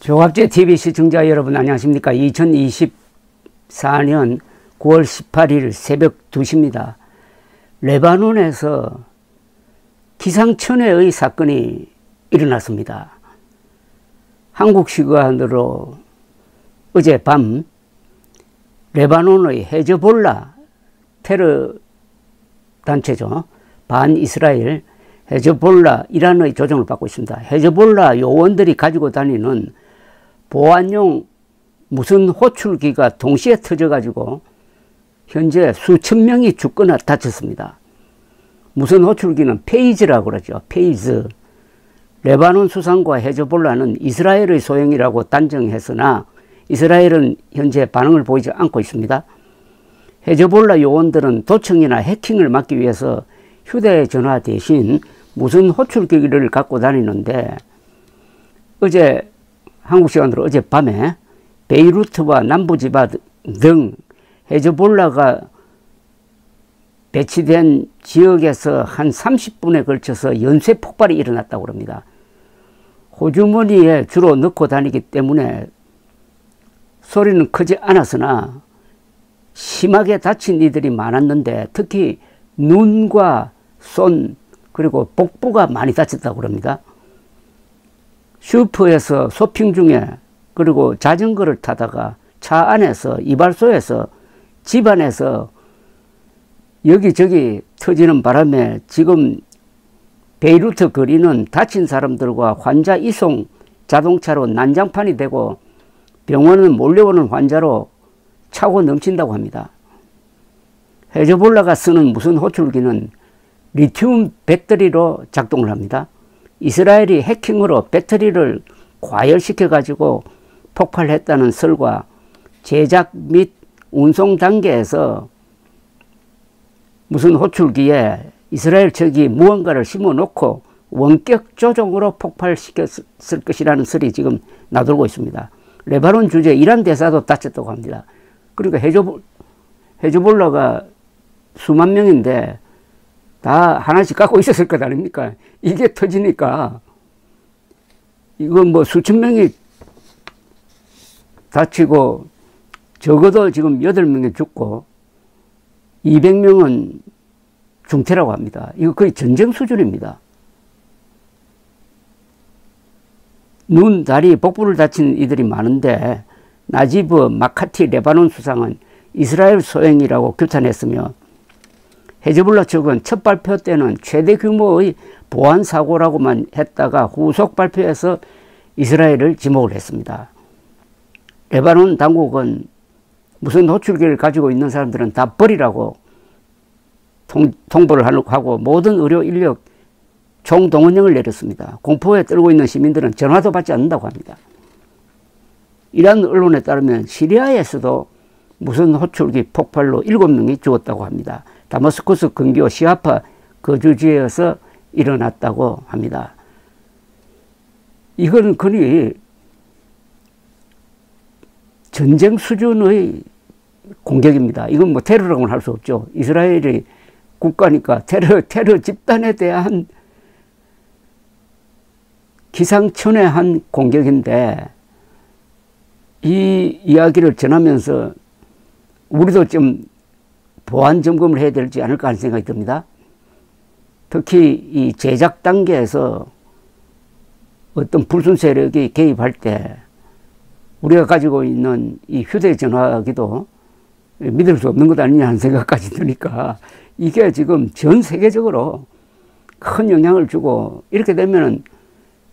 조갑제 TV 시청자 여러분 안녕하십니까. 2024년 9월 18일 새벽 2시입니다. 레바논에서 기상천외의 사건이 일어났습니다. 한국 시간으로 어젯밤 레바논의 헤즈볼라 테러 단체죠. 반이스라엘 헤즈볼라 이란의 조종을 받고 있습니다. 헤즈볼라 요원들이 가지고 다니는 보안용 무슨 호출기가 동시에 터져가지고 현재 수천 명이 죽거나 다쳤습니다. 무슨 호출기는 페이즈라고 그러죠. 페이즈. 레바논 수상과 헤즈볼라는 이스라엘의 소행이라고 단정했으나 이스라엘은 현재 반응을 보이지 않고 있습니다. 헤즈볼라 요원들은 도청이나 해킹을 막기 위해서 휴대전화 대신 무슨 호출기를 갖고 다니는데 어제 한국 시간으로 어젯밤에 베이루트와 남부지바 등 헤즈볼라가 배치된 지역에서 한 30분에 걸쳐서 연쇄 폭발이 일어났다고 합니다. 호주머니에 주로 넣고 다니기 때문에 소리는 크지 않았으나 심하게 다친 이들이 많았는데 특히 눈과 손 그리고 복부가 많이 다쳤다고 합니다. 슈퍼에서 쇼핑 중에 그리고 자전거를 타다가 차 안에서 이발소에서 집 안에서 여기저기 터지는 바람에 지금 베이루트 거리는 다친 사람들과 환자 이송 자동차로 난장판이 되고 병원은 몰려오는 환자로 차고 넘친다고 합니다. 헤즈볼라가 쓰는 무슨 호출기는 리튬 배터리로 작동을 합니다. 이스라엘이 해킹으로 배터리를 과열시켜 가지고 폭발했다는 설과 제작 및 운송 단계에서 무슨 호출기에 이스라엘 측이 무언가를 심어놓고 원격 조종으로 폭발시켰을 것이라는 설이 지금 나돌고 있습니다. 레바논 주재 이란 대사도 다쳤다고 합니다. 그러니까 헤즈볼라가 수만 명인데 다 하나씩 갖고 있었을 것 아닙니까? 이게 터지니까 이건 뭐 수천 명이 다치고 적어도 지금 8명이 죽고 200명은 중태라고 합니다. 이거 거의 전쟁 수준입니다. 눈, 다리, 복부를 다친 이들이 많은데 나지브 마카티 레바논 수상은 이스라엘 소행이라고 규탄했으며 헤즈볼라 측은 첫 발표 때는 최대 규모의 보안 사고라고만 했다가 후속 발표에서 이스라엘을 지목을 했습니다. 레바논 당국은 무슨 호출기를 가지고 있는 사람들은 다 버리라고 통보를 하고 모든 의료 인력 총동원령을 내렸습니다. 공포에 떨고 있는 시민들은 전화도 받지 않는다고 합니다. 이란 언론에 따르면 시리아에서도 무슨 호출기 폭발로 7명이 죽었다고 합니다. 다마스커스 근교 시아파 거주지에서 일어났다고 합니다. 이건 거의 전쟁 수준의 공격입니다. 이건 뭐 테러라고는 할 수 없죠. 이스라엘이 국가니까 테러 집단에 대한 기상천외한 공격인데 이 이야기를 전하면서 우리도 좀 보안 점검을 해야 되지 않을까 하는 생각이 듭니다. 특히 이 제작 단계에서 어떤 불순 세력이 개입할 때 우리가 가지고 있는 이 휴대전화기도 믿을 수 없는 것 아니냐 하는 생각까지 드니까 이게 지금 전 세계적으로 큰 영향을 주고 이렇게 되면은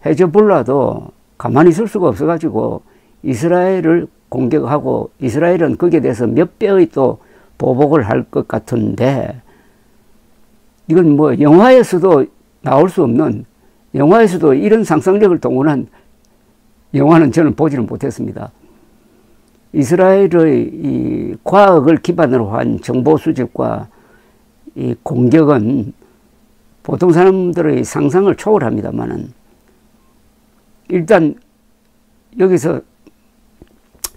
헤즈볼라도 가만히 있을 수가 없어가지고 이스라엘을 공격하고 이스라엘은 거기에 대해서 몇 배의 또 보복을 할 것 같은데 이건 뭐 영화에서도 나올 수 없는 영화에서도 이런 상상력을 동원한 영화는 저는 보지는 못했습니다. 이스라엘의 이 과학을 기반으로 한 정보 수집과 이 공격은 보통 사람들의 상상을 초월합니다만은 일단 여기서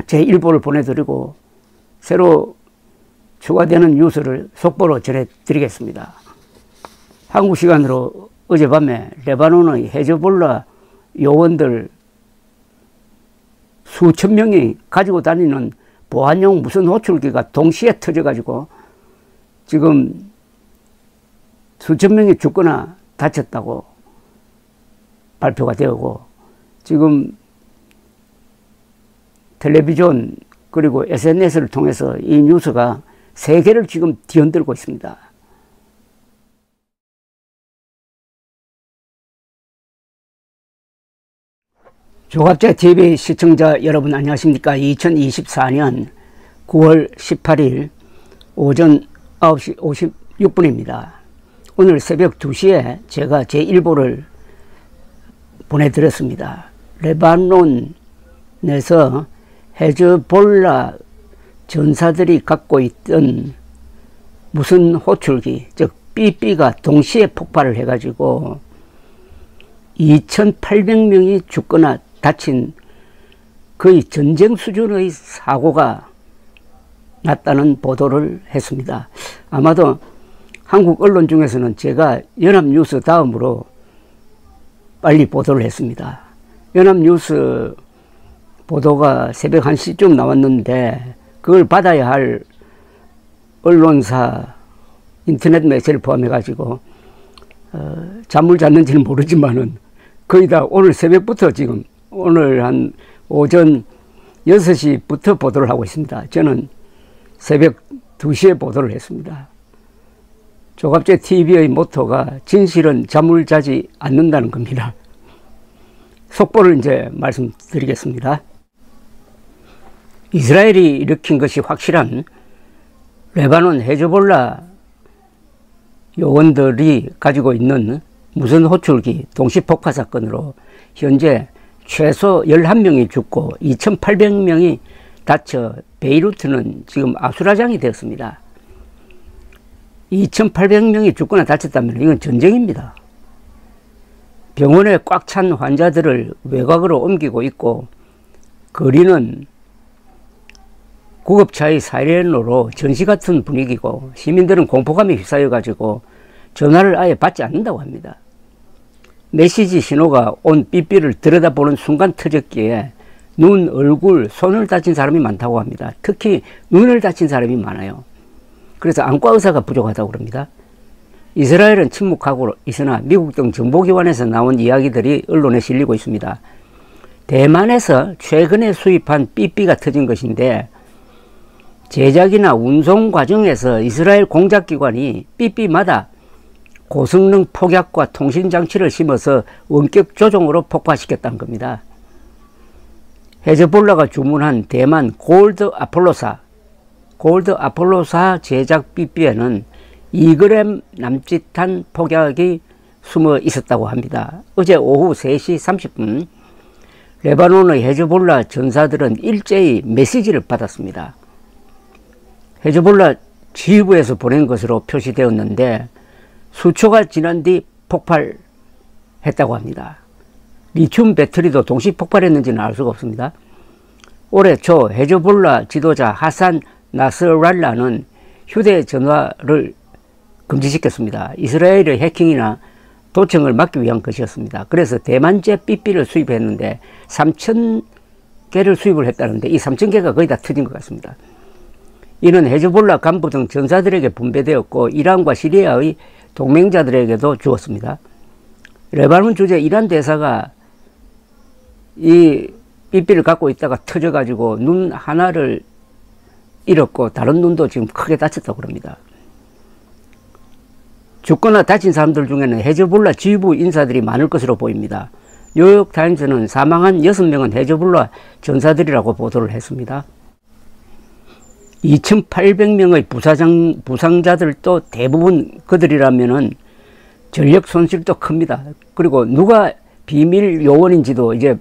제 1보를 보내드리고 새로 추가되는 뉴스를 속보로 전해드리겠습니다. 한국 시간으로 어젯밤에 레바논의 헤즈볼라 요원들 수천 명이 가지고 다니는 보안용 무선 호출기가 동시에 터져가지고 지금 수천 명이 죽거나 다쳤다고 발표가 되고, 지금 텔레비전 그리고 SNS를 통해서 이 뉴스가 세계를 지금 뒤흔들고 있습니다. 조갑제TV 시청자 여러분 안녕하십니까. 2024년 9월 18일 오전 9시 56분입니다. 오늘 새벽 2시에 제가 제1보를 보내드렸습니다. 레바논에서 헤즈볼라 전사들이 갖고 있던 무슨 호출기, 즉 삐삐가 동시에 폭발을 해가지고 2,800명이 죽거나 다친 거의 전쟁 수준의 사고가 났다는 보도를 했습니다. 아마도 한국 언론 중에서는 제가 연합뉴스 다음으로 빨리 보도를 했습니다. 연합뉴스 보도가 새벽 1시쯤 나왔는데 그걸 받아야 할 언론사, 인터넷 매체를 포함해 가지고 잠을 잤는지는 모르지만은 거의 다 오늘 새벽부터 지금 오늘 한 오전 6시부터 보도를 하고 있습니다. 저는 새벽 2시에 보도를 했습니다. 조갑제TV의 모토가 진실은 잠을 자지 않는다는 겁니다. 속보를 이제 말씀드리겠습니다. 이스라엘이 일으킨 것이 확실한 레바논 헤즈볼라 요원들이 가지고 있는 무선 호출기 동시폭파 사건으로 현재 최소 11명이 죽고 2,800명이 다쳐 베이루트는 지금 아수라장이 되었습니다. 2,800명이 죽거나 다쳤다면 이건 전쟁입니다. 병원에 꽉 찬 환자들을 외곽으로 옮기고 있고, 거리는 구급차의 사이렌으로 전시 같은 분위기고, 시민들은 공포감에 휩싸여 가지고 전화를 아예 받지 않는다고 합니다. 메시지 신호가 온 삐삐를 들여다보는 순간 터졌기에 눈, 얼굴, 손을 다친 사람이 많다고 합니다. 특히 눈을 다친 사람이 많아요. 그래서 안과 의사가 부족하다고 그럽니다. 이스라엘은 침묵하고 있으나 미국 등 정보기관에서 나온 이야기들이 언론에 실리고 있습니다. 대만에서 최근에 수입한 삐삐가 터진 것인데, 제작이나 운송 과정에서 이스라엘 공작기관이 삐삐마다 고성능 폭약과 통신장치를 심어서 원격 조종으로 폭파시켰다는 겁니다. 헤즈볼라가 주문한 대만 골드 아폴로사 제작 삐삐에는 2g 남짓한 폭약이 숨어 있었다고 합니다. 어제 오후 3시 30분 레바논의 헤즈볼라 전사들은 일제히 메시지를 받았습니다. 헤즈볼라 지휘부에서 보낸 것으로 표시되었는데 수초가 지난 뒤 폭발했다고 합니다. 리튬 배터리도 동시 폭발했는지는 알 수가 없습니다. 올해 초 헤즈볼라 지도자 하산 나스랄라는 휴대전화를 금지시켰습니다. 이스라엘의 해킹이나 도청을 막기 위한 것이었습니다. 그래서 대만제 삐삐를 수입했는데 3,000개를 수입을 했다는데 이 3,000개가 거의 다 터진 것 같습니다. 이는 헤즈볼라 간부 등 전사들에게 분배되었고 이란과 시리아의 동맹자들에게도 주었습니다. 레바논 주재 이란 대사가 이 삐삐를 갖고 있다가 터져가지고 눈 하나를 잃었고 다른 눈도 지금 크게 다쳤다고 합니다. 죽거나 다친 사람들 중에는 헤즈볼라 지휘부 인사들이 많을 것으로 보입니다. 뉴욕타임스는 사망한 6명은 헤즈볼라 전사들이라고 보도를 했습니다. 2,800명의 부상자들도 대부분 그들이라면은 전력 손실도 큽니다. 그리고 누가 비밀 요원인지도 이제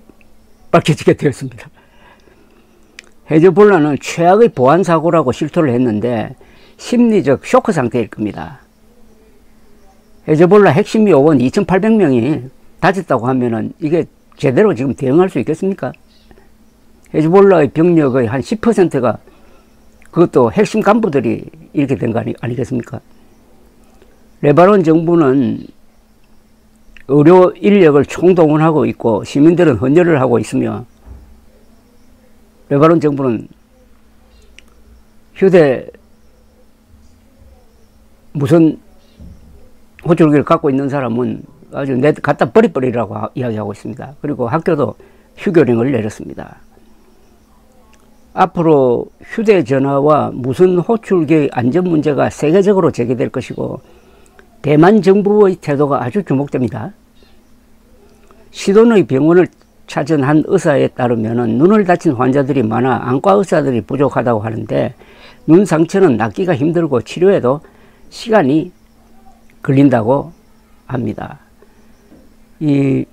밝혀지게 되었습니다. 헤즈볼라는 최악의 보안 사고라고 실토를 했는데 심리적 쇼크 상태일 겁니다. 헤즈볼라 핵심 요원 2,800명이 다쳤다고 하면은 이게 제대로 지금 대응할 수 있겠습니까? 헤즈볼라의 병력의 한 10%가 그것도 핵심 간부들이 이렇게 된 거 아니겠습니까? 레바논 정부는 의료 인력을 총동원하고 있고 시민들은 헌혈을 하고 있으며 레바논 정부는 휴대 무선 호출기를 갖고 있는 사람은 아주 갖다 버리라고 이야기하고 있습니다. 그리고 학교도 휴교령을 내렸습니다. 앞으로 휴대전화와 무선 호출기의 안전 문제가 세계적으로 제기될 것이고 대만 정부의 태도가 아주 주목됩니다. 시돈의 병원을 찾은 한 의사에 따르면 눈을 다친 환자들이 많아 안과 의사들이 부족하다고 하는데 눈 상처는 낫기가 힘들고 치료에도 시간이 걸린다고 합니다. 이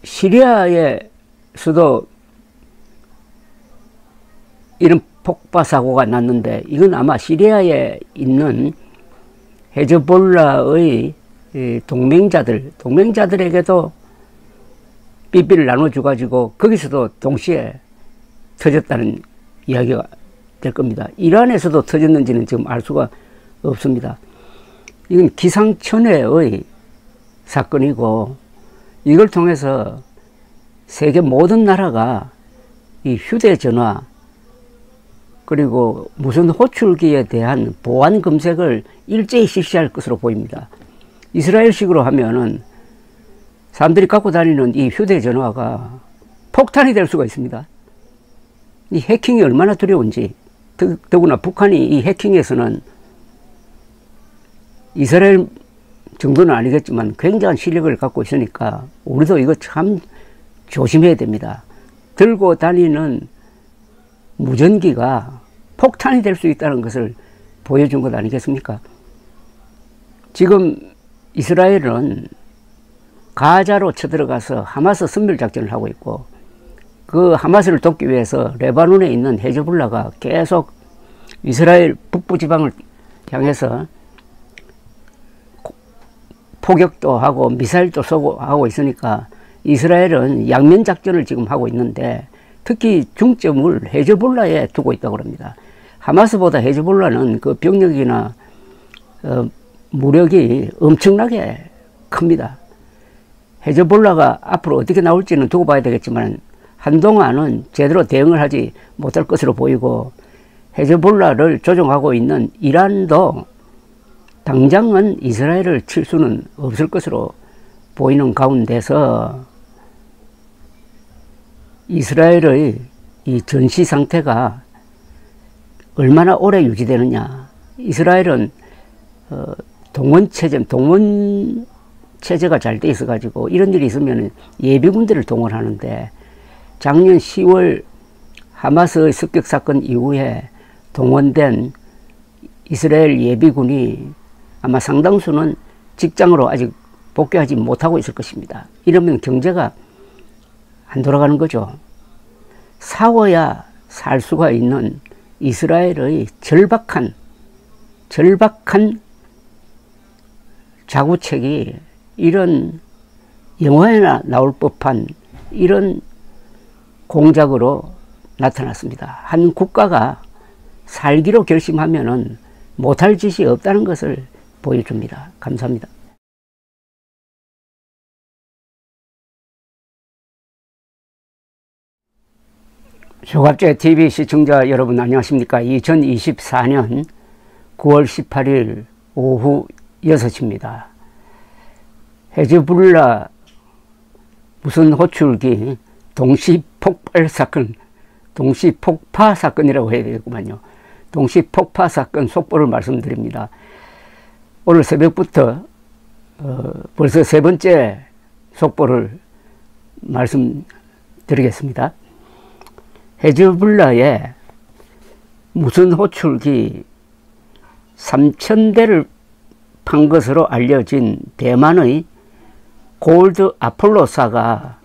시리아에서도 이런 폭파 사고가 났는데 이건 아마 시리아에 있는 헤즈볼라의 동맹자들에게도 삐삐를 나눠줘가지고 거기서도 동시에 터졌다는 이야기가 될 겁니다. 이란에서도 터졌는지는 지금 알 수가 없습니다. 이건 기상천외의 사건이고 이걸 통해서 세계 모든 나라가 이 휴대전화 그리고 무선 호출기에 대한 보안 검색을 일제히 실시할 것으로 보입니다. 이스라엘식으로 하면은 사람들이 갖고 다니는 이 휴대전화가 폭탄이 될 수가 있습니다. 이 해킹이 얼마나 두려운지, 더구나 북한이 이 해킹에서는 이스라엘 정도는 아니겠지만 굉장한 실력을 갖고 있으니까 우리도 이거 참 조심해야 됩니다. 들고 다니는 무전기가 폭탄이 될 수 있다는 것을 보여준 것 아니겠습니까? 지금 이스라엘은 가자로 쳐들어가서 하마스 선멸작전을 하고 있고 그 하마스를 돕기 위해서 레바논에 있는 헤즈볼라가 계속 이스라엘 북부 지방을 향해서 포격도 하고 미사일도 쏘고 하고 있으니까 이스라엘은 양면 작전을 지금 하고 있는데 특히 중점을 헤즈볼라에 두고 있다고 합니다. 하마스보다 헤즈볼라는 그 병력이나 무력이 엄청나게 큽니다. 헤즈볼라가 앞으로 어떻게 나올지는 두고 봐야 되겠지만 한동안은 제대로 대응을 하지 못할 것으로 보이고 헤즈볼라를 조종하고 있는 이란도 당장은 이스라엘을 칠 수는 없을 것으로 보이는 가운데서 이스라엘의 이 전시 상태가 얼마나 오래 유지되느냐. 이스라엘은 동원 체제가 잘 돼 있어 가지고 이런 일이 있으면 예비군들을 동원하는데 작년 10월 하마스의 습격 사건 이후에 동원된 이스라엘 예비군이 아마 상당수는 직장으로 아직 복귀하지 못하고 있을 것입니다. 이러면 경제가 안 돌아가는 거죠. 싸워야 살 수가 있는 이스라엘의 절박한 자구책이 이런 영화에나 나올 법한 이런 공작으로 나타났습니다. 한 국가가 살기로 결심하면은 못할 짓이 없다는 것을 보여줍니다. 감사합니다. 조갑제TV 시청자 여러분 안녕하십니까. 2024년 9월 18일 오후 6시입니다. 헤즈볼라 무선 호출기 동시폭파 사건이라고 해야 되겠구만요. 동시폭파 사건 속보를 말씀드립니다. 오늘 새벽부터 벌써 세 번째 속보를 말씀드리겠습니다. 헤즈볼라의 무선 호출기 3,000대를 판 것으로 알려진 대만의 골드 아폴로사가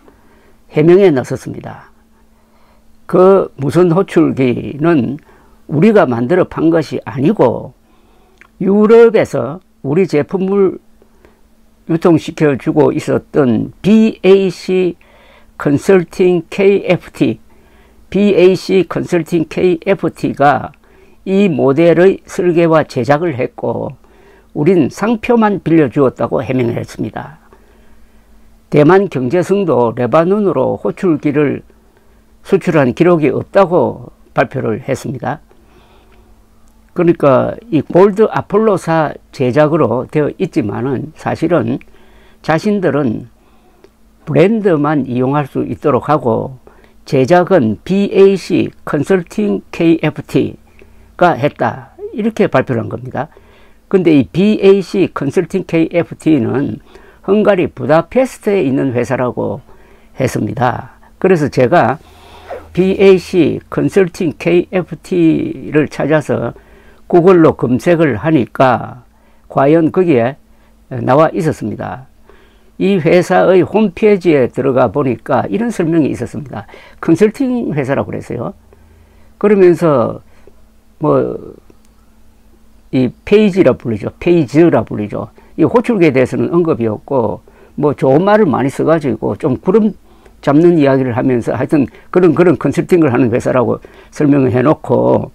해명에 나섰습니다. 그 무선 호출기는 우리가 만들어 판 것이 아니고 유럽에서 우리 제품을 유통시켜주고 있었던 BAC 컨설팅 KFT가 이 모델의 설계와 제작을 했고 우린 상표만 빌려주었다고 해명을 했습니다. 대만 경제성도 레바논으로 호출기를 수출한 기록이 없다고 발표를 했습니다. 그러니까 이 골드 아폴로사 제작으로 되어 있지만은 사실은 자신들은 브랜드만 이용할 수 있도록 하고 제작은 BAC 컨설팅 KFT가 했다, 이렇게 발표를 한 겁니다. 근데 이 BAC 컨설팅 KFT는 헝가리 부다페스트에 있는 회사라고 했습니다. 그래서 제가 BAC 컨설팅 KFT를 찾아서 구글로 검색을 하니까 과연 거기에 나와 있었습니다. 이 회사의 홈페이지에 들어가 보니까 이런 설명이 있었습니다. 컨설팅 회사라고 그랬어요. 그러면서 뭐 이 페이지라 불리죠. 이 호출기에 대해서는 언급이 없고 뭐 좋은 말을 많이 써가지고 좀 구름 잡는 이야기를 하면서 하여튼 그런 컨설팅을 하는 회사라고 설명을 해놓고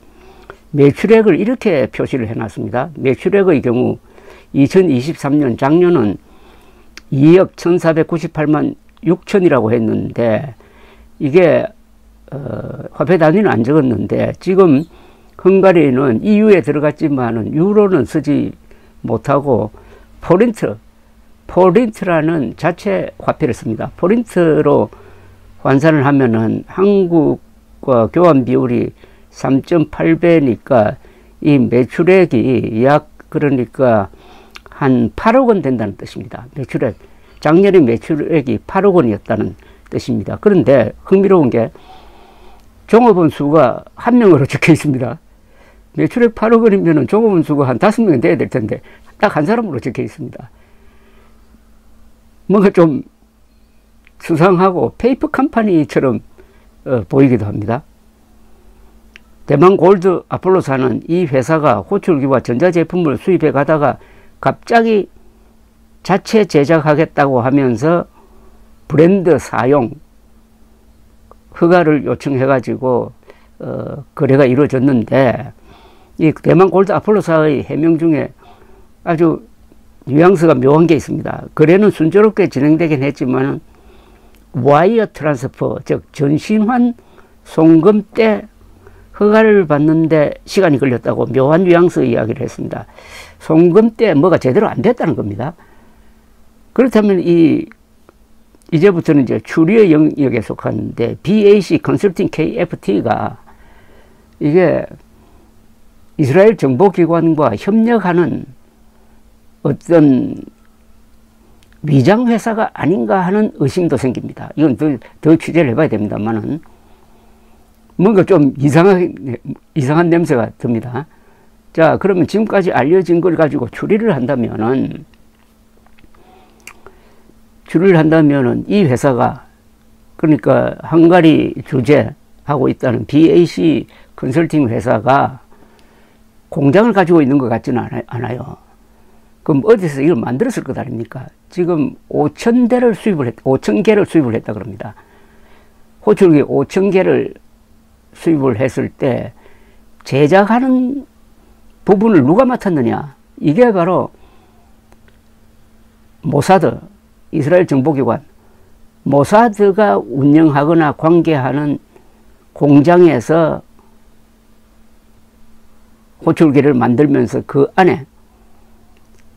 매출액을 이렇게 표시를 해놨습니다. 매출액의 경우 2023년 작년은 2억 1498만 6천이라고 했는데 이게 화폐 단위는 안 적었는데 지금 헝가리는 EU에 들어갔지만은 유로는 쓰지 못하고 포린트라는 자체 화폐를 씁니다. 포린트로 환산을 하면은 한국과 교환 비율이 3.8배니까 이 매출액이 약 그러니까 한 8억 원 된다는 뜻입니다. 매출액. 작년에 매출액이 8억 원이었다는 뜻입니다. 그런데 흥미로운 게 종업원 수가 한 명으로 적혀 있습니다. 매출액 8억 원이면 종업원 수가 한 5명은 돼야 될 텐데 딱 한 사람으로 적혀 있습니다. 뭔가 좀 수상하고 페이퍼 컴퍼니처럼 보이기도 합니다. 대만 골드 아폴로사는 이 회사가 호출기와 전자제품을 수입해 가다가 갑자기 자체 제작하겠다고 하면서 브랜드 사용 허가를 요청해 가지고 거래가 이루어졌는데 이 대만 골드 아폴로사의 해명 중에 아주 뉘앙스가 묘한 게 있습니다. 거래는 순조롭게 진행되긴 했지만 와이어 트랜스퍼, 즉 전신환 송금 때 허가를 받는데 시간이 걸렸다고 묘한 뉘앙스의 이야기를 했습니다. 송금 때 뭐가 제대로 안 됐다는 겁니다. 그렇다면 이제부터는 이제 추리의 영역에 속하는데 BAC 컨설팅 KFT가 이게 이스라엘 정보기관과 협력하는 어떤 위장회사가 아닌가 하는 의심도 생깁니다. 이건 더 취재를 해봐야 됩니다만은 뭔가 좀 이상한 냄새가 듭니다. 자, 그러면 지금까지 알려진 걸 가지고 추리를 한다면은 이 회사가 그러니까 헝가리 주재하고 있다는 BAC 컨설팅 회사가 공장을 가지고 있는 것 같지는 않아요. 그럼 어디서 이걸 만들었을 것 아닙니까? 지금 5,000개를 수입을 했다 그럽니다. 호출기 5,000개를 수입을 했을 때 제작하는 부분을 누가 맡았느냐? 이게 바로 모사드, 이스라엘 정보기관, 모사드가 운영하거나 관계하는 공장에서 호출기를 만들면서 그 안에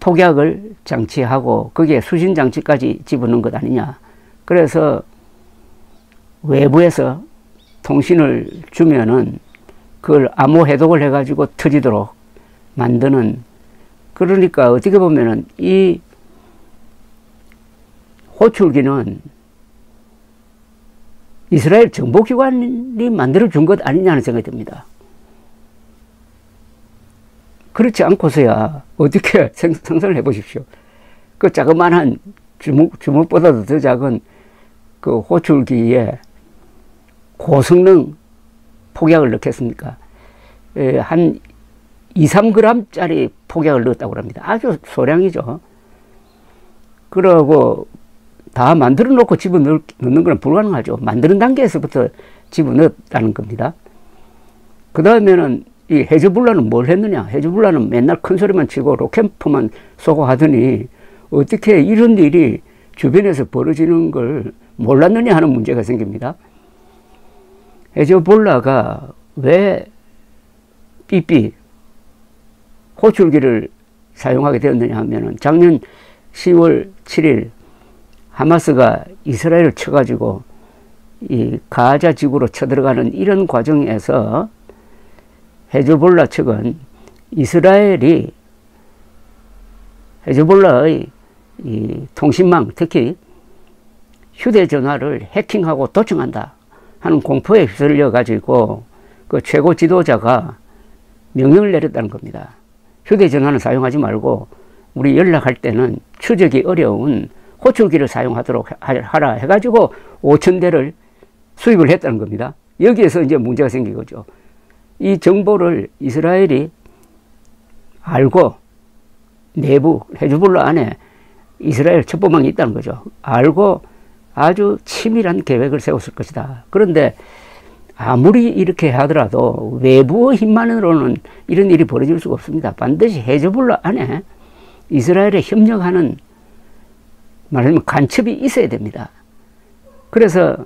폭약을 장치하고 거기에 수신 장치까지 집어넣은 것 아니냐. 그래서 외부에서 통신을 주면은 그걸 암호 해독을 해가지고 터지도록 만드는, 그러니까 어떻게 보면은 이 호출기는 이스라엘 정보기관이 만들어준 것 아니냐는 생각이 듭니다. 그렇지 않고서야 어떻게 상상을 해보십시오. 그 자그마한 주먹보다도 더 작은 그 호출기에 고성능 폭약을 넣겠습니까? 한 2-3g짜리 폭약을 넣었다고 합니다. 아주 소량이죠. 그러고 다 만들어 놓고 집어넣는 건 불가능하죠. 만드는 단계에서부터 집어넣었다는 겁니다. 그 다음에는 이 헤즈볼라는 뭘 했느냐? 헤즈볼라는 맨날 큰 소리만 치고 로켓포만 쏘고 하더니 어떻게 이런 일이 주변에서 벌어지는 걸 몰랐느냐 하는 문제가 생깁니다. 헤즈볼라가 왜 삐삐 호출기를 사용하게 되었느냐 하면은 작년 10월 7일 하마스가 이스라엘을 쳐가지고 이 가자 지구로 쳐들어가는 이런 과정에서 헤즈볼라 측은 이스라엘이 헤즈볼라의 이 통신망, 특히 휴대전화를 해킹하고 도청한다 하는 공포에 휩쓸려 가지고 그 최고 지도자가 명령을 내렸다는 겁니다. 휴대전화는 사용하지 말고 우리 연락할 때는 추적이 어려운 호출기를 사용하도록 하라 해가지고 5,000대를 수입을 했다는 겁니다. 여기에서 이제 문제가 생긴 거죠. 이 정보를 이스라엘이 알고 내부 헤즈볼라 안에 이스라엘 첩보망이 있다는 거죠. 알고 아주 치밀한 계획을 세웠을 것이다. 그런데 아무리 이렇게 하더라도 외부의 힘만으로는 이런 일이 벌어질 수가 없습니다. 반드시 헤즈볼라 안에 이스라엘에 협력하는 말하자면 간첩이 있어야 됩니다. 그래서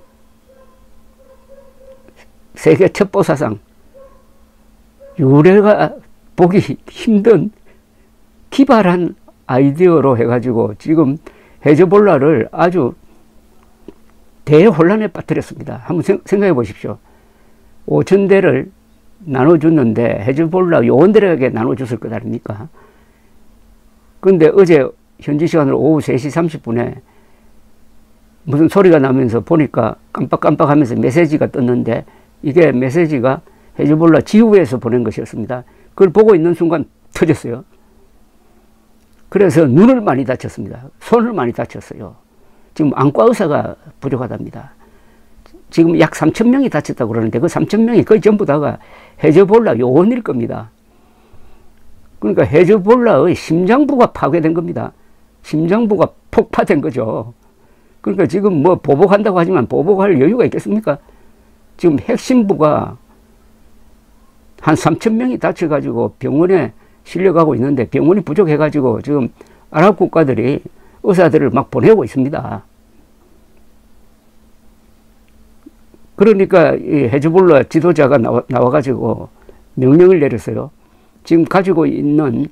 세계 첩보사상 유례가 보기 힘든 기발한 아이디어로 해가지고 지금 헤즈볼라를 아주 대혼란에 빠뜨렸습니다. 한번 생각해 보십시오. 5,000대를 나눠줬는데 헤즈볼라 요원들에게 나눠줬을 것 아닙니까? 그런데 어제 현지 시간으로 오후 3시 30분에 무슨 소리가 나면서 보니까 깜빡깜빡 하면서 메시지가 떴는데 이게 메시지가 헤즈볼라 지휘부에서 보낸 것이었습니다. 그걸 보고 있는 순간 터졌어요. 그래서 눈을 많이 다쳤습니다. 손을 많이 다쳤어요. 지금 안과 의사가 부족하답니다. 지금 약 3,000명이 다쳤다고 그러는데 그 3,000명이 거의 전부 다가 헤즈볼라 요원일 겁니다. 그러니까 헤즈볼라의 심장부가 파괴된 겁니다. 심장부가 폭파된 거죠. 그러니까 지금 뭐 보복한다고 하지만 보복할 여유가 있겠습니까? 지금 핵심부가 한 3,000명이 다쳐가지고 병원에 실려가고 있는데 병원이 부족해가지고 지금 아랍 국가들이 의사들을 막 보내고 있습니다. 그러니까 이 헤즈볼라 지도자가 나와가지고 명령을 내렸어요. 지금 가지고 있는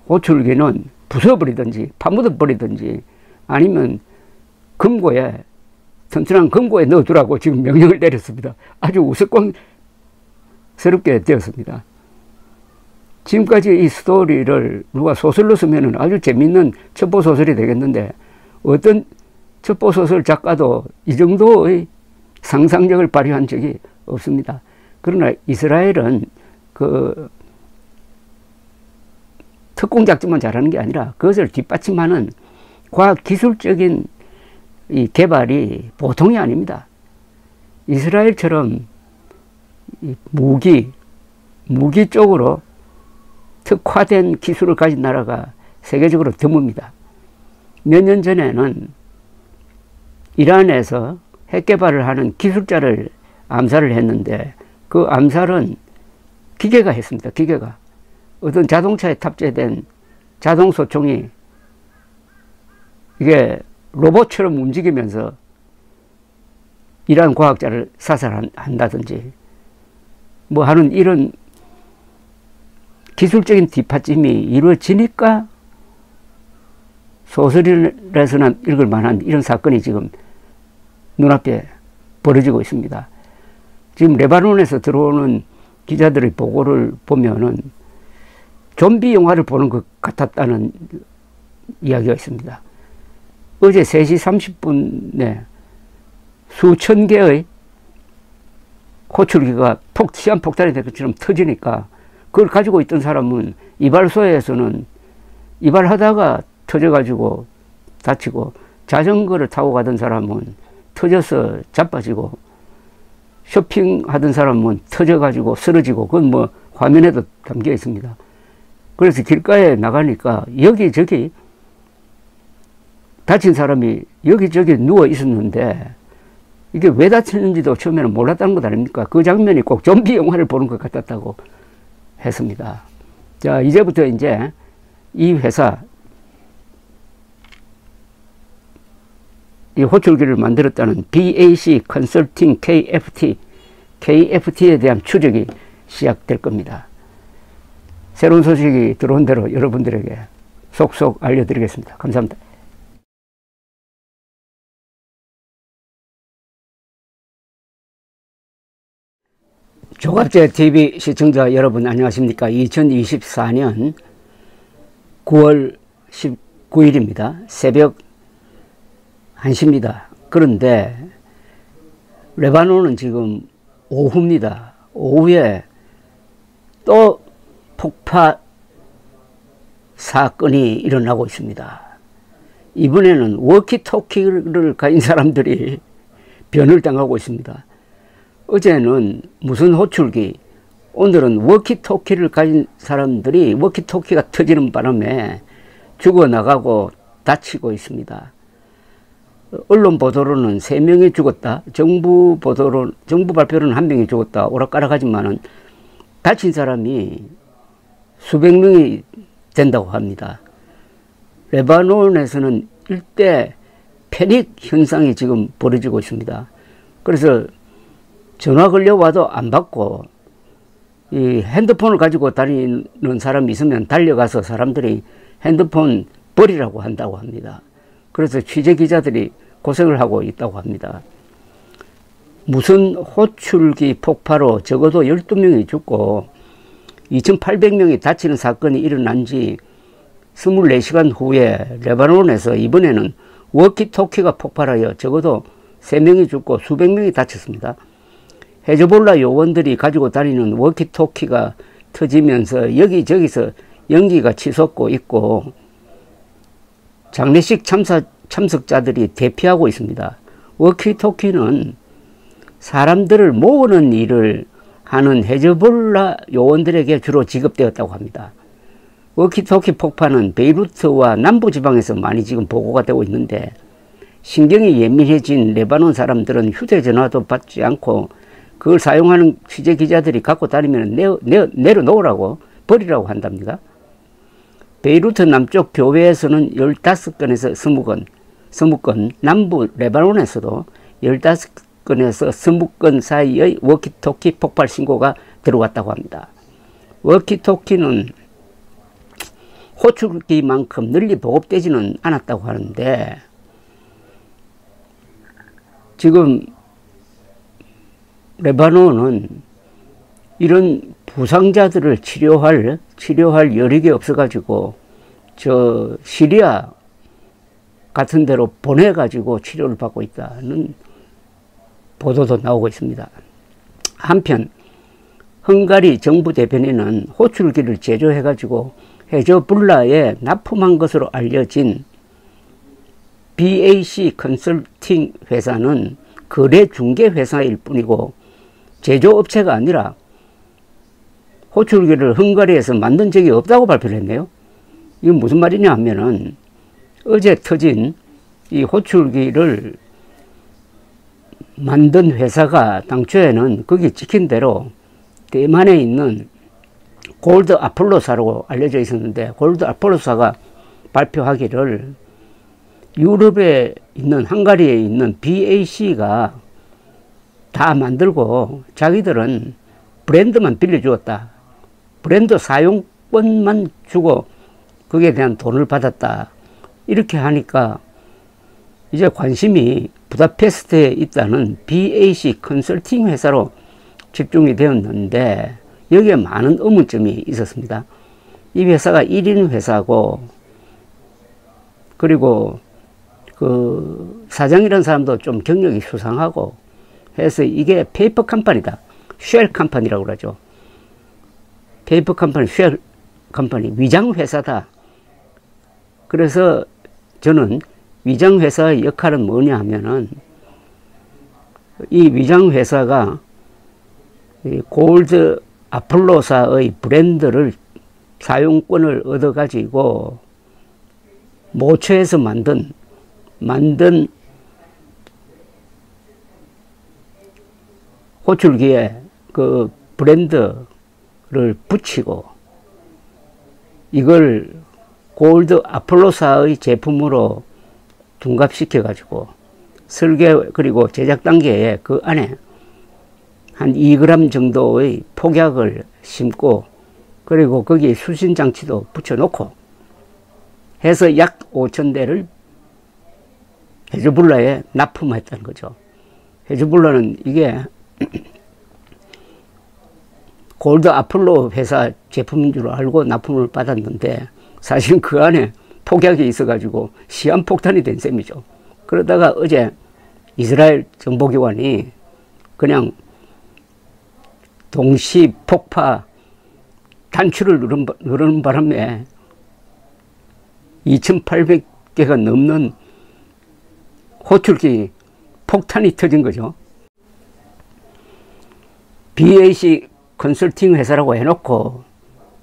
호출기는 부숴버리든지 파묻어버리든지 아니면 금고에 튼튼한 금고에 넣어두라고 지금 명령을 내렸습니다. 아주 우스꽝스럽게 되었습니다. 지금까지 이 스토리를 누가 소설로 쓰면 아주 재밌는 첩보소설이 되겠는데 어떤 첩보소설 작가도 이 정도의 상상력을 발휘한 적이 없습니다. 그러나 이스라엘은 그 특공작전만 잘하는 게 아니라 그것을 뒷받침하는 과학기술적인 이 개발이 보통이 아닙니다. 이스라엘처럼 이 무기 쪽으로 특화된 기술을 가진 나라가 세계적으로 드뭅니다. 몇 년 전에는 이란에서 핵 개발을 하는 기술자를 암살을 했는데 그 암살은 기계가 했습니다. 기계가. 어떤 자동차에 탑재된 자동소총이 이게 로봇처럼 움직이면서 이란 과학자를 사살한다든지 뭐 하는 이런 기술적인 뒷받침이 이루어지니까 소설에서는 읽을 만한 이런 사건이 지금 눈앞에 벌어지고 있습니다. 지금 레바논에서 들어오는 기자들의 보고를 보면은 좀비 영화를 보는 것 같았다는 이야기가 있습니다. 어제 3시 30분에 수천 개의 호출기가 시한폭탄이 된 것처럼 터지니까 그걸 가지고 있던 사람은 이발소에서는 이발하다가 터져가지고 다치고 자전거를 타고 가던 사람은 터져서 자빠지고 쇼핑하던 사람은 터져가지고 쓰러지고 그건 뭐 화면에도 담겨 있습니다. 그래서 길가에 나가니까 여기저기 다친 사람이 여기저기 누워 있었는데 이게 왜 다쳤는지도 처음에는 몰랐다는 것 아닙니까? 그 장면이 꼭 좀비 영화를 보는 것 같았다고 했습니다. 자, 이제부터 이제 이 회사 이 호출기를 만들었다는 BAC 컨설팅 KFT에 대한 추적이 시작될 겁니다. 새로운 소식이 들어온 대로 여러분들에게 속속 알려드리겠습니다. 감사합니다. 조갑제TV 시청자 여러분 안녕하십니까. 2024년 9월 19일입니다. 새벽 1시입니다. 그런데 레바논은 지금 오후입니다. 오후에 또 폭파 사건이 일어나고 있습니다. 이번에는 워키토키를 가진 사람들이 변을 당하고 있습니다. 어제는 무슨 호출기, 오늘은 워키토키를 가진 사람들이 워키토키가 터지는 바람에 죽어나가고 다치고 있습니다. 언론 보도로는 3명이 죽었다. 정부 발표로는 1명이 죽었다. 오락가락하지만은 다친 사람이 수백 명이 된다고 합니다. 레바논에서는 일대 패닉 현상이 지금 벌어지고 있습니다. 그래서 전화 걸려와도 안 받고 이 핸드폰을 가지고 다니는 사람이 있으면 달려가서 사람들이 핸드폰 버리라고 한다고 합니다. 그래서 취재 기자들이 고생을 하고 있다고 합니다. 무슨 호출기 폭파로 적어도 12명이 죽고 2800명이 다치는 사건이 일어난 지 24시간 후에 레바논에서 이번에는 워키토키가 폭발하여 적어도 3명이 죽고 수백 명이 다쳤습니다. 헤즈볼라 요원들이 가지고 다니는 워키토키가 터지면서 여기저기서 연기가 치솟고 있고 장례식 참석자들이 대피하고 있습니다. 워키토키는 사람들을 모으는 일을 하는 헤즈볼라 요원들에게 주로 지급되었다고 합니다. 워키토키 폭파는 베이루트와 남부지방에서 많이 지금 보고가 되고 있는데 신경이 예민해진 레바논 사람들은 휴대전화도 받지 않고 그걸 사용하는 취재 기자들이 갖고 다니면 내려놓으라고 버리라고 한답니다. 베이루트 남쪽 교외에서는 15건에서 20건, 남부 레바논에서도 15건에서 20건 사이의 워키토키 폭발 신고가 들어왔다고 합니다. 워키토키는 호출기만큼 널리 보급되지는 않았다고 하는데 지금 레바논은 이런 부상자들을 치료할 여력이 없어가지고 저 시리아 같은 데로 보내가지고 치료를 받고 있다는 보도도 나오고 있습니다. 한편 헝가리 정부 대변인은 호출기를 제조해가지고 헤즈볼라에 납품한 것으로 알려진 BAC 컨설팅 회사는 거래 중개 회사일 뿐이고 제조업체가 아니라 호출기를 헝가리에서 만든 적이 없다고 발표를 했네요. 이건 무슨 말이냐 하면은 어제 터진 이 호출기를 만든 회사가 당초에는 거기 찍힌 대로 대만에 있는 골드 아폴로사라고 알려져 있었는데 골드 아폴로사가 발표하기를 유럽에 있는 헝가리에 있는 BAC가 다 만들고 자기들은 브랜드만 빌려주었다. 브랜드 사용권만 주고 거기에 대한 돈을 받았다. 이렇게 하니까 이제 관심이 부다페스트에 있다는 BAC 컨설팅 회사로 집중이 되었는데 여기에 많은 의문점이 있었습니다. 이 회사가 1인 회사고 그리고 그 사장이라는 사람도 좀 경력이 수상하고 해서 이게 페이퍼 컴퍼니다. 쉘 컴퍼니라고 그러죠. 페이퍼 컴퍼니, 쉘 컴퍼니, 위장 회사다. 그래서 저는 위장 회사의 역할은 뭐냐 하면은 이 위장 회사가 골드 아폴로사의 브랜드를 사용권을 얻어 가지고 모처에서 만든 호출기에 그 브랜드를 붙이고 이걸 골드 아폴로사의 제품으로 둔갑시켜 가지고 설계 그리고 제작 단계에 그 안에 한 2g 정도의 폭약을 심고 그리고 거기에 수신 장치도 붙여놓고 해서 약 5,000대를 헤즈볼라에 납품했다는 거죠. 헤즈볼라는 이게 골드 아폴로 회사 제품인 줄 알고 납품을 받았는데 사실 그 안에 폭약이 있어가지고 시한폭탄이 된 셈이죠. 그러다가 어제 이스라엘 정보기관이 그냥 동시 폭파 단추를 누르는 바람에 2,800개가 넘는 호출기 폭탄이 터진 거죠. BAC 컨설팅 회사라고 해놓고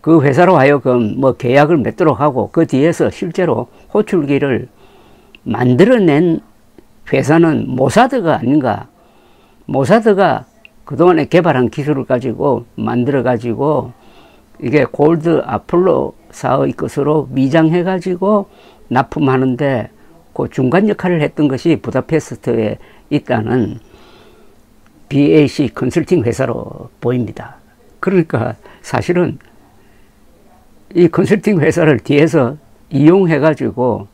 그 회사로 하여금 뭐 계약을 맺도록 하고 그 뒤에서 실제로 호출기를 만들어낸 회사는 모사드가 아닌가. 모사드가 그동안에 개발한 기술을 가지고 만들어 가지고 이게 골드 아폴로사의 것으로 미장해 가지고 납품하는데 그 중간 역할을 했던 것이 부다페스트에 있다는 BAC 컨설팅 회사로 보입니다. 그러니까 사실은 이 컨설팅 회사를 뒤에서 이용해 가지고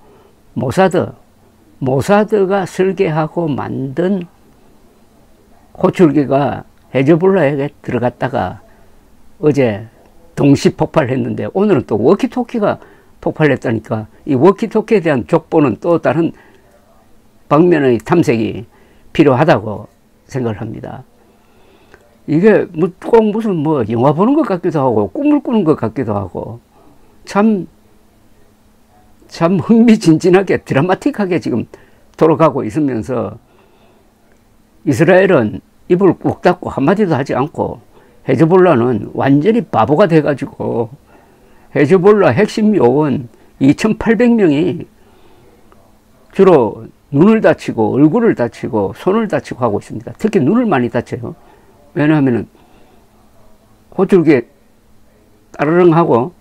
모사드가 설계하고 만든 호출기가 헤즈볼라에게 들어갔다가 어제 동시 폭발을 했는데 오늘은 또 워키토키가 폭발했다니까 이 워키토키에 대한 족보는 또 다른 방면의 탐색이 필요하다고 생각을 합니다. 이게 꼭 무슨 뭐 영화 보는 것 같기도 하고 꿈을 꾸는 것 같기도 하고 참 흥미진진하게 드라마틱하게 지금 돌아가고 있으면서 이스라엘은 입을 꾹 닫고 한마디도 하지 않고 헤즈볼라는 완전히 바보가 돼가지고 헤즈볼라 핵심 요원 2,800명이 주로 눈을 다치고 얼굴을 다치고 손을 다치고 하고 있습니다. 특히 눈을 많이 다쳐요. 왜냐하면 호출기에 따르릉 하고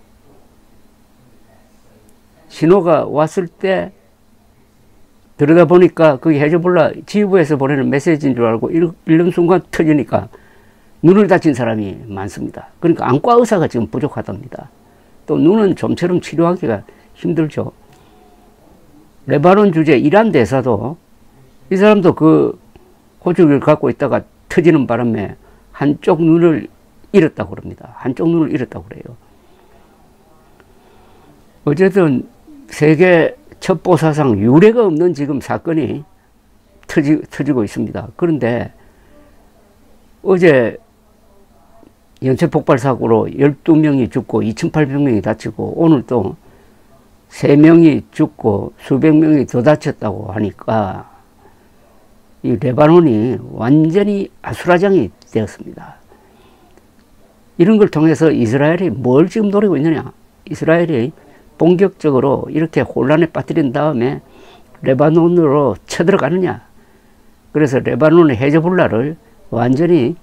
신호가 왔을 때 들여다보니까 그게 헤즈볼라 지휘부에서 보내는 메시지인 줄 알고 읽는 순간 터지니까 눈을 다친 사람이 많습니다. 그러니까 안과 의사가 지금 부족하답니다. 또 눈은 좀처럼 치료하기가 힘들죠. 레바논 주재 이란 대사도 이 사람도 그 호출기를 갖고 있다가 터지는 바람에 한쪽 눈을 잃었다고 그럽니다. 한쪽 눈을 잃었다고 그래요. 어쨌든 세계 첩보사상 유례가 없는 지금 사건이 터지고 있습니다. 그런데 어제 연쇄 폭발 사고로 12명이 죽고 2,800명이 다치고 오늘 또 3명이 죽고 수백 명이 더 다쳤다고 하니까 이 레바논이 완전히 아수라장이 되었습니다. 이런 걸 통해서 이스라엘이 뭘 지금 노리고 있느냐. 이스라엘이 본격적으로 이렇게 혼란에 빠뜨린 다음에 레바논으로 쳐들어가느냐. 그래서 레바논의 헤즈볼라를 완전히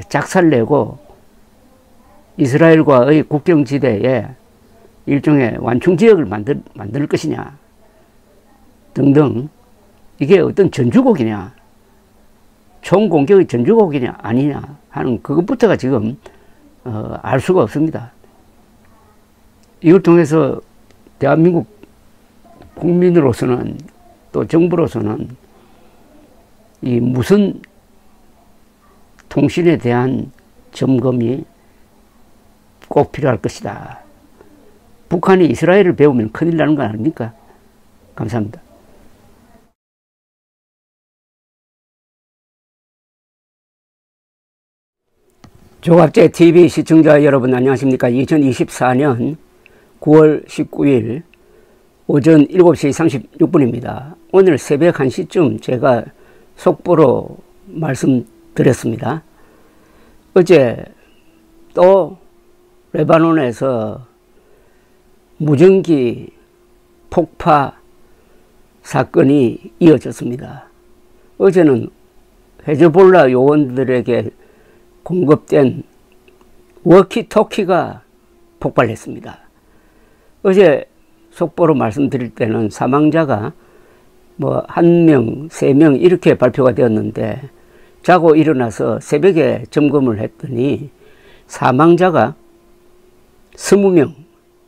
작살내고 이스라엘과의 국경지대에 일종의 완충지역을 만들 것이냐 등등. 이게 어떤 전주곡이냐 총공격의 전주곡이냐 아니냐 하는 그것부터가 지금 알 수가 없습니다. 이걸 통해서 대한민국 국민으로서는 또 정부로서는 이 무슨 통신에 대한 점검이 꼭 필요할 것이다. 북한이 이스라엘을 배우면 큰일 나는 거 아닙니까? 감사합니다. 조갑제 TV 시청자 여러분 안녕하십니까? 2024년 9월 19일 오전 7시 36분입니다. 오늘 새벽 1시쯤 제가 속보로 말씀드렸습니다. 어제 또 레바논에서 무전기 폭파 사건이 이어졌습니다. 어제는 헤즈볼라 요원들에게 공급된 워키토키가 폭발했습니다. 어제 속보로 말씀드릴 때는 사망자가 뭐 1명, 3명 이렇게 발표가 되었는데 자고 일어나서 새벽에 점검을 했더니 사망자가 20명,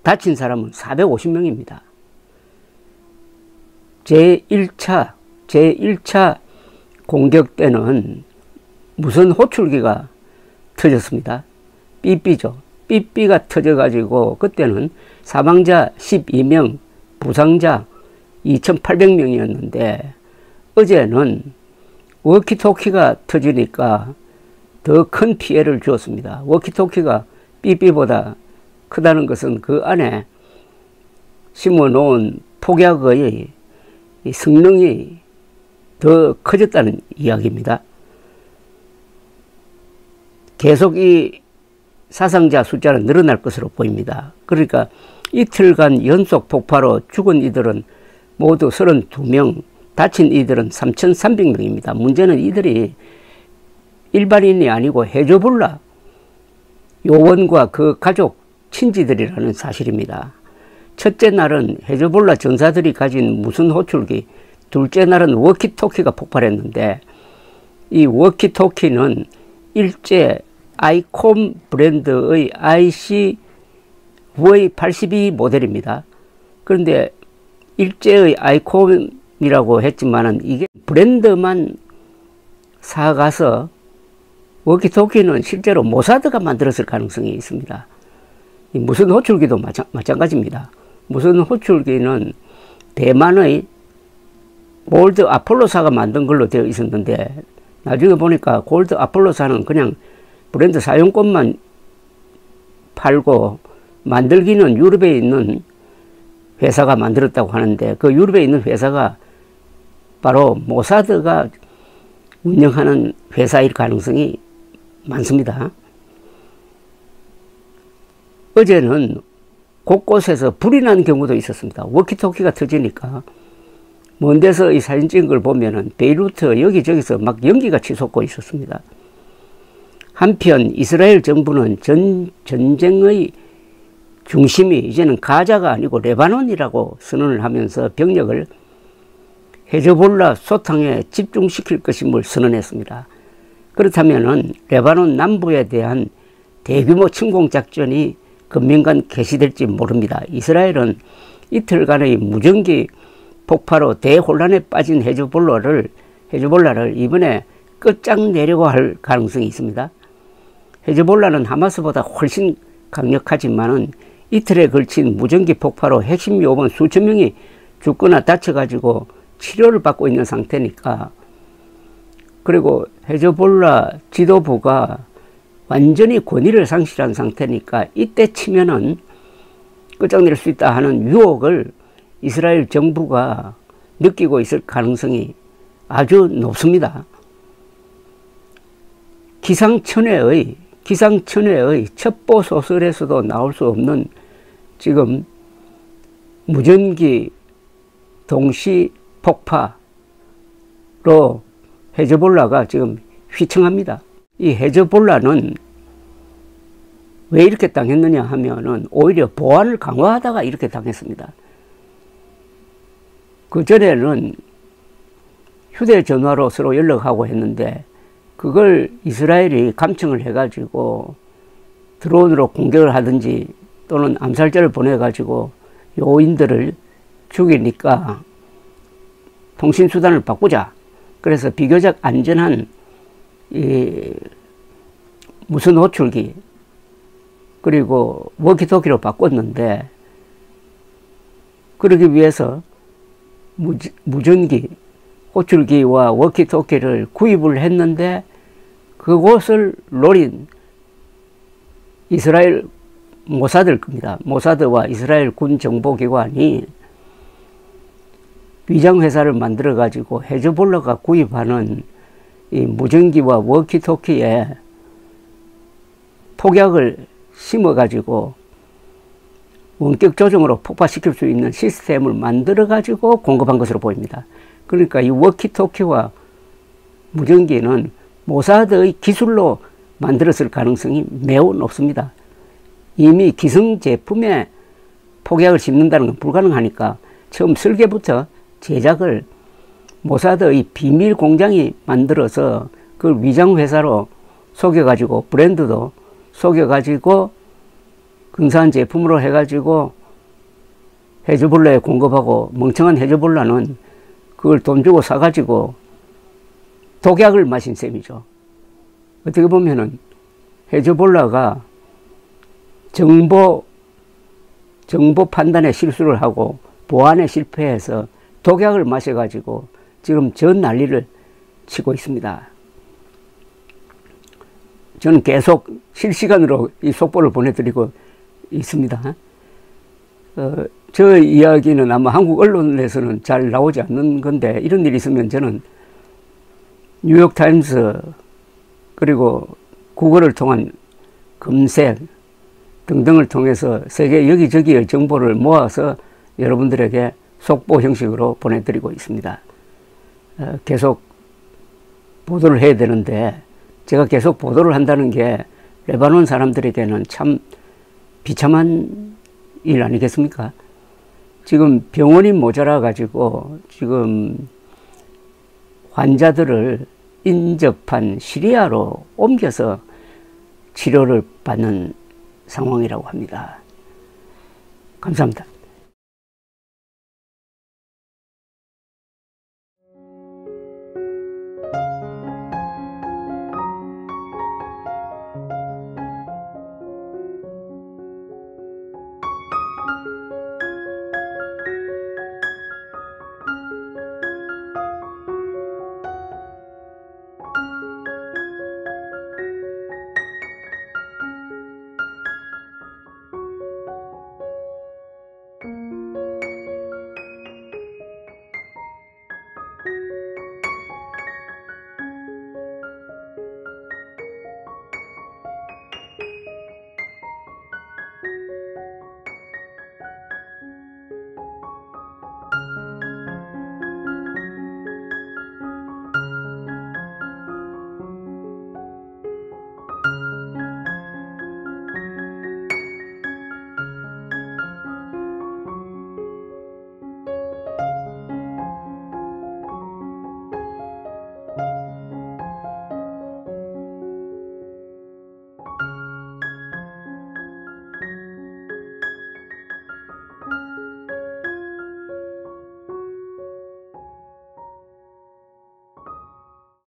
다친 사람은 450명입니다. 제1차 공격 때는 무선 호출기가 터졌습니다. 삐삐죠. 삐삐가 터져가지고 그때는 사망자 12명, 부상자 2,800명이었는데 어제는 워키토키가 터지니까 더 큰 피해를 주었습니다. 워키토키가 삐삐보다 크다는 것은 그 안에 심어놓은 폭약의 성능이 더 커졌다는 이야기입니다. 계속 이 사상자 숫자는 늘어날 것으로 보입니다. 그러니까 이틀간 연속 폭파로 죽은 이들은 모두 32명, 다친 이들은 3,300명입니다. 문제는 이들이 일반인이 아니고 헤즈볼라 요원과 그 가족, 친지들이라는 사실입니다. 첫째 날은 헤즈볼라 전사들이 가진 무선 호출기, 둘째 날은 워키토키가 폭발했는데 이 워키토키는 일제 아이콤 브랜드의 IC-V82 모델입니다. 그런데 일제의 아이콤이라고 했지만은 이게 브랜드만 사가서 워키토키는 실제로 모사드가 만들었을 가능성이 있습니다. 이 무선 호출기도 마찬가지입니다. 무선 호출기는 대만의 골드 아폴로사가 만든 걸로 되어 있었는데 나중에 보니까 골드 아폴로사는 그냥 브랜드 사용권만 팔고 만들기는 유럽에 있는 회사가 만들었다고 하는데 그 유럽에 있는 회사가 바로 모사드가 운영하는 회사일 가능성이 많습니다. 어제는 곳곳에서 불이 난 경우도 있었습니다. 워키토키가 터지니까 먼 데서 이 사진 찍은 걸 보면은 베이루트 여기저기서 막 연기가 치솟고 있었습니다. 한편 이스라엘 정부는 전쟁의 중심이 이제는 가자가 아니고 레바논이라고 선언을 하면서 병력을 헤즈볼라 소탕에 집중시킬 것임을 선언했습니다. 그렇다면은 레바논 남부에 대한 대규모 침공작전이 금년간 개시될지 모릅니다. 이스라엘은 이틀간의 무전기 폭파로 대혼란에 빠진 헤즈볼라를 이번에 끝장내려고 할 가능성이 있습니다. 헤즈볼라는 하마스보다 훨씬 강력하지만은 이틀에 걸친 무전기 폭파로 핵심 요원 수천 명이 죽거나 다쳐가지고 치료를 받고 있는 상태니까, 그리고 헤즈볼라 지도부가 완전히 권위를 상실한 상태니까 이때 치면은 끝장낼 수 있다 하는 유혹을 이스라엘 정부가 느끼고 있을 가능성이 아주 높습니다. 기상천외의 첩보 소설에서도 나올 수 없는 지금 무전기 동시 폭파로 헤즈볼라가 지금 휘청합니다. 이 헤즈볼라는 왜 이렇게 당했느냐 하면은 오히려 보안을 강화하다가 이렇게 당했습니다. 그전에는 휴대전화로 서로 연락하고 했는데 그걸 이스라엘이 감청을 해가지고 드론으로 공격을 하든지 또는 암살자를 보내가지고 요인들을 죽이니까 통신수단을 바꾸자. 그래서 비교적 안전한 이 무선 호출기 그리고 워키토키로 바꿨는데, 그러기 위해서 무전기, 호출기와 워키토키를 구입을 했는데 그곳을 노린 이스라엘 모사드일 겁니다. 모사드와 이스라엘 군 정보기관이 위장회사를 만들어 가지고 헤즈볼라가 구입하는 이 무전기와 워키토키에 폭약을 심어 가지고 원격 조정으로 폭파시킬 수 있는 시스템을 만들어 가지고 공급한 것으로 보입니다. 그러니까 이 워키토키와 무전기는 모사드의 기술로 만들었을 가능성이 매우 높습니다. 이미 기성 제품에 폭약을 심는다는 건 불가능하니까 처음 설계부터 제작을 모사드의 비밀 공장이 만들어서 그걸 위장 회사로 속여가지고 브랜드도 속여가지고 근사한 제품으로 해가지고 헤즈볼라에 공급하고 멍청한 헤즈볼라는 그걸 돈 주고 사가지고 독약을 마신 셈이죠. 어떻게 보면은 헤즈볼라가 정보 판단에 실수를 하고 보안에 실패해서 독약을 마셔가지고 지금 전 난리를 치고 있습니다. 저는 계속 실시간으로 이 속보를 보내드리고 있습니다. 저 이야기는 아마 한국 언론에서는 잘 나오지 않는 건데, 이런 일이 있으면 저는 뉴욕타임스 그리고 구글을 통한 검색 등등을 통해서 세계 여기저기의 정보를 모아서 여러분들에게 속보 형식으로 보내드리고 있습니다. 계속 보도를 해야 되는데, 제가 계속 보도를 한다는 게 레바논 사람들에게는 참 비참한 일 아니겠습니까? 지금 병원이 모자라 가지고 지금 환자들을 인접한 시리아로 옮겨서 치료를 받는 상황이라고 합니다. 감사합니다.